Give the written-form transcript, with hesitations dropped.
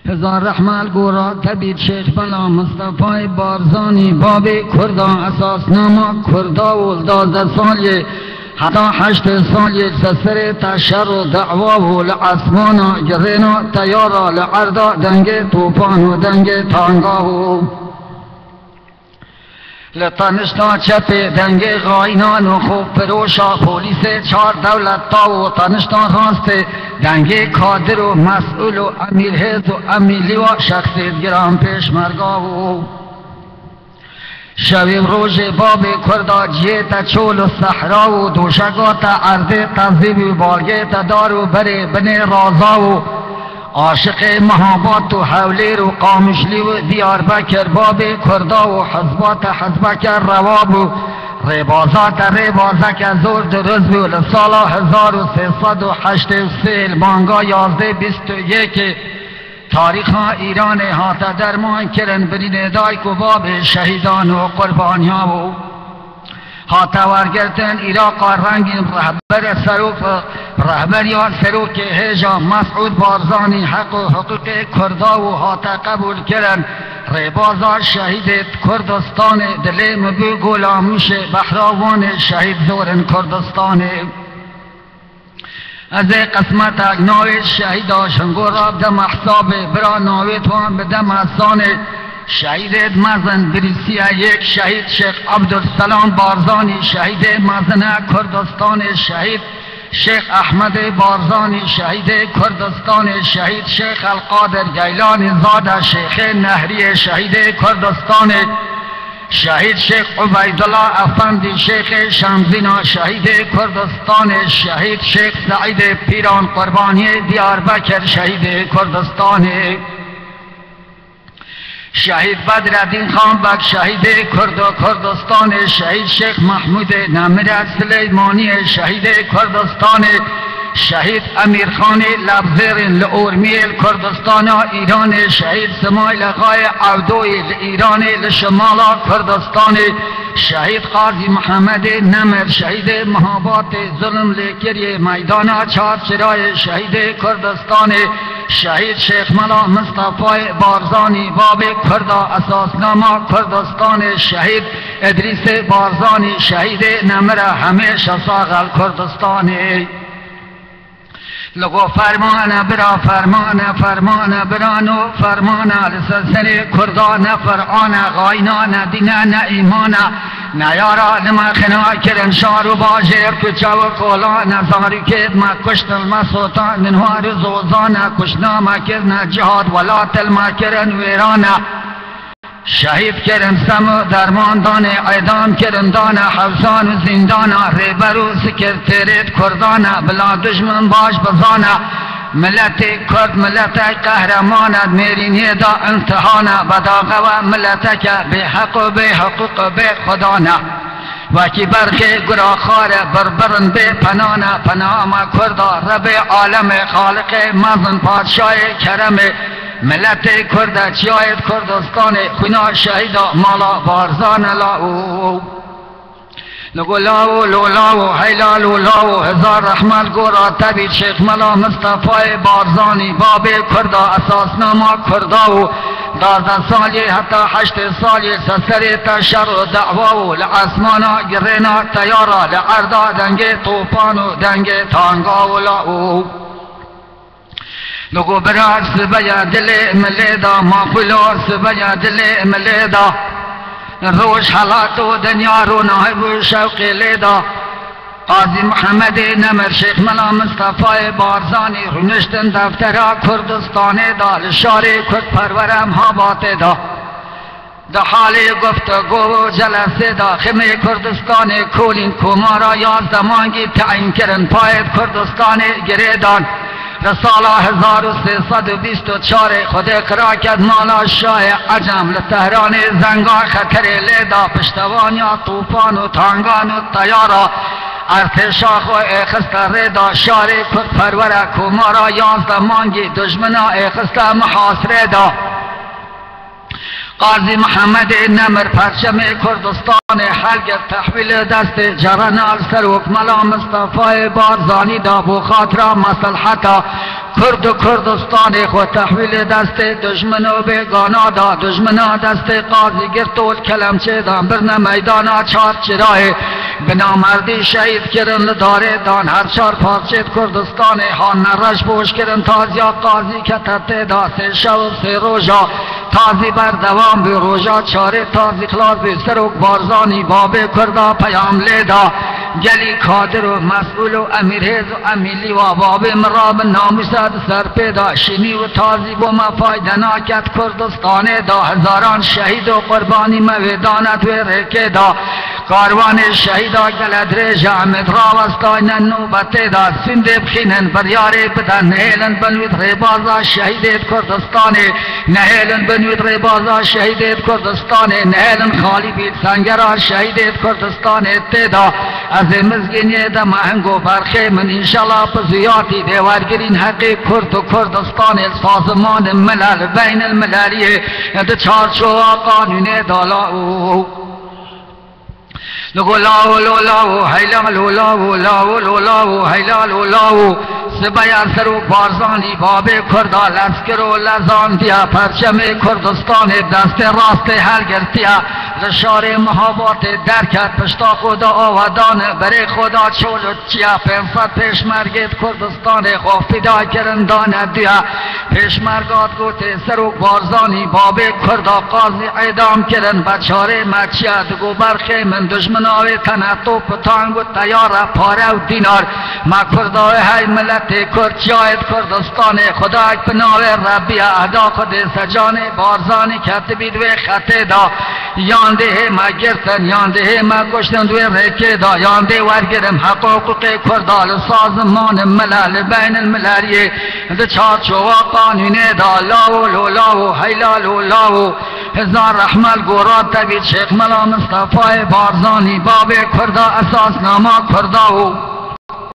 هزار رحمل گورا تبید شیخ بلا مصطفی بارزانی باب کردا اساس نما کردا و 12 سالی حتی 8 سالی سسر تشر و دعوا و لعصمانا جرینا تیارا لعردا دنگ توفان و دنگ تانگا و لطنشتا چپ دنگ غاینان و خوب فروشا پولیس 4 دولت تا و تنشتا خواست دنگ کادر و مسئول و امیر حزب و امیلی و شخصیت گرام پیش مرگا و شویم روژ باب کردا جیت چول و صحرا و دوشگات عرض تنظیم و بالگیت دار و بره بن رازا و عاشق محابات و حولیر و قامشلی و دیار بکر باب کردا و حزبات حزبکر رواب و ریبازات ریبازک زور درز و لسالا 1383 بانگا 1121 تاریخ ایران هاتا درمان کرن برین دای کو باب شهیدان و قربانی ها و هاتا ورگرتن عراق رنگین رهبر سروک رهبریان سروک هجا مسعود بارزانی حق و حقوق کردا و هاتا قبول کرن ریبازا شهید کردستان دل مبو گلاموش بحراوان شهید زورن کردستان از قسمت نوی شهیدا شنگورا بدم حساب برا نوی توان بدم حسان شهید مزن بریسیه یک شهید شیخ عبدالسلام بارزانی شهید مزن کردستان شهید شیخ احمد بارزانی شهید کردستان شهید شیخ القادر گیلان زاده شیخ نهری شهید کردستان شهید شیخ عبیدالله افندی شیخ شمزینا شهید کردستان شهید شیخ سعید پیران قربانی دیاربکر شهید کردستان شهید بدرالدین خان بک شهید کردستان شهید شیخ محمود نمر سلیمانی شهید کردستان شهید امیر خان لبزیر لورمیل کردستان ایران شهید سمایل غای عودوی ایران لشمال کردستان شهید قاضی محمد نمر شهید محابات ظلم لکری میدان چارچرای شهید کردستان شهید شیخ ملا مصطفی بارزانی باب کردا اساسنامه کردستان شهید ادریس بارزانی شهید نمر همیشه ساغل کردستانی لگو فرمان برا فرمان برانو فرمان لسلسل کردان فرعان غاینان دینان ایمان نیارا لما خنا کرن شارو باجر کچا و کولا نزاری کد ما کشت المسوطان منوار زوزان کشنا ما کرن جهاد ولا تلما کرن ویرانا شهید کرن سم درمان دانه اعدام کرن دانه حفظان و زندانه ریبرو سکرتریت کردانه بلا دشمن باش بزانه ملت کرد ملت قهرمانه میرینی دا انتحانه بداغه و ملت که به حق و به حقوق به خدانه وکی برخی گراخاره بربرن به پنانه پناهما کردا رب عالم خالق مزن پادشاه کرم ملت کرد چیاید کردستان خنا شهیدا مالا بارزان لاو لگو لاو لولاو حیلا لولاو هزار رحمل گورا تبید شیخ ملا مصطفی بارزانی باب کردا اساسنامه کردا و 12 سالی حتی 8 سالی سسر تشر و دعوا و لعصمانا گرینا تیارا لعردا دنگ توفان و دنگ تانگا و لاو لگو برار سبیا دل ملیدا مافلور سبیا دل ملیدا روش حالات و دنیا رو ناهب و شوق لیدا قاضی محمد نمر شیخ ملا مصطفی بارزانی رونشتن دفترا کردستان دا لشار کرد پرورم حابات دا دا حال گفتگو و جلسه دا خمه کردستان کولین کمارا 11 مانگی تعیین کرن پاید کردستان گریدان رساله 1324 خود اقرا کرد مالا شاه عجم لتهران زنگا خطر لیدا پشتوانیا طوفان و تانگان و تیارا ارتشاخ و اخست ریدا شاری کد پروره کمارا 11 مانگی دشمنا اخست محاصره دا قاضی محمد نمر پرچم کردستان حلق تحویل دست جرن السروک ملا مصطفی بارزانی دا بو خاطر مصلحتا کرد و کردستان خود تحویل دست دشمن و بیگانا دا دشمنا دست قاضی گرتول کلمچه دا برن میدانا چار چراه بنا مردی شهید کرن داره دان هر چار پارچه کردستان هان نرش بوش کرن تازیا قاضی که تته دا سه شو سه روژا تازی بر دوام به روژا چاره تازی خلاص به سروک بارزانی باب کردا پیام لیدا گلی کادر و مسئول و امیرهز و امیلی و باب مراب ناموسد سر پیدا شمی و تازی و مفایده ناکت کردستان دا هزاران شهید و قربانی مویدانت و رکه دا کاروان شهیدا گلدر جامد راوستان نوبت دا سند بخینن بریار بدن نهیلن بنوید ریبازا شهید کردستان نهیلن بنوید ریبازا شهید کردستان نهیلن خالی بید سنگرا شهید کردستان تدا از مزگینی دا مهنگو برخی من انشالله پزیاتی دیوارگرین حقی کرد و کردستان سازمان ملل بین المللیه دا چارچو قانون دالا لگو لاو لولاو حیلا لولاو لاو لولاو حیلا لولاو سبایا سرو بارزانی باب کردا لسکر و لزان دیا پرچم کردستان دست راست هل گرتیا رشار محابات درکت پشتا خدا آودان بره خدا چولت چیا پنصد پیشمرگت کردستان خوف پیدا کرندان دیا پیشمرگات گوته سرو بارزانی باب کردا قاضی اعدام کرن بچاره مچیا دگو برخی من دشمناوی تنطو پتانگ و تیار پاره و دینار ما کردای های ملت کرد جاید کردستان خدا اک پناوی ربی اهدا خود سجان بارزانی کتبید و خطه دا یانده ما گرتن یانده ما کشتن دوی رکه دا یانده ورگرم حقوق کردال سازمان ملل بین المللیه ده چارچوه قانون دا لاو لولاو حیلا لولاو هزار رحمل گورات تبید شیخ ملا مصطفی بارزانی باب کردا اساس ناما کرداو